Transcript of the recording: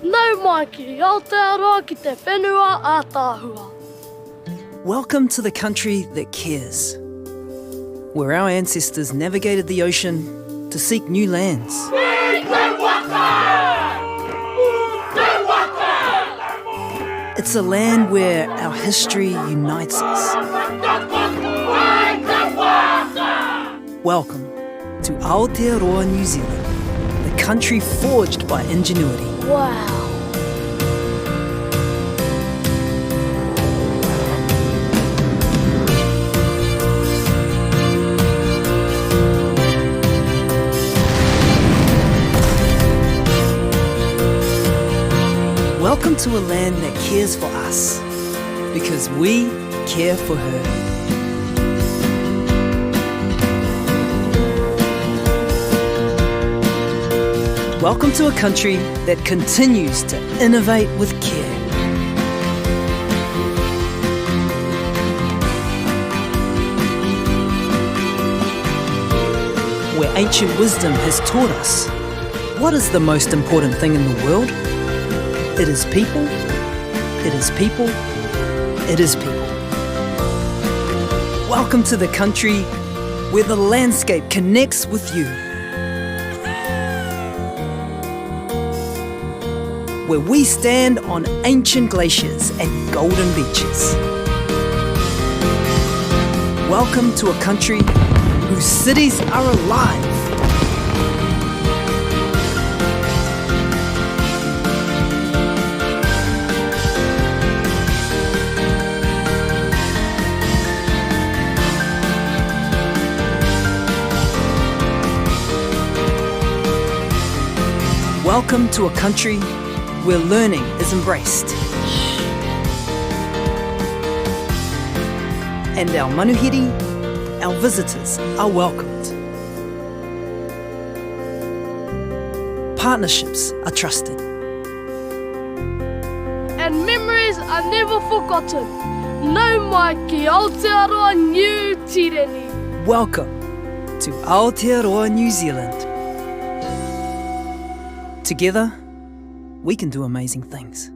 Nau mai ki Aotearoa ki te whenua ātāhua. Welcome to the country that cares, where our ancestors navigated the ocean to seek new lands. It's a land where our history unites us. Welcome to Aotearoa New Zealand, the country forged by ingenuity. Wow. Welcome to a land that cares for us, because we care for her. Welcome to a country that continues to innovate with care. Where ancient wisdom has taught us, what is the most important thing in the world? It is people, it is people, it is people. Welcome to the country where the landscape connects with you. Where we stand on ancient glaciers and golden beaches. Welcome to a country whose cities are alive. Welcome to a country where learning is embraced. And our manuhiri, our visitors, are welcomed. Partnerships are trusted. And memories are never forgotten. Nau mai ki Aotearoa New Zealand. Welcome to Aotearoa New Zealand. Together, we can do amazing things.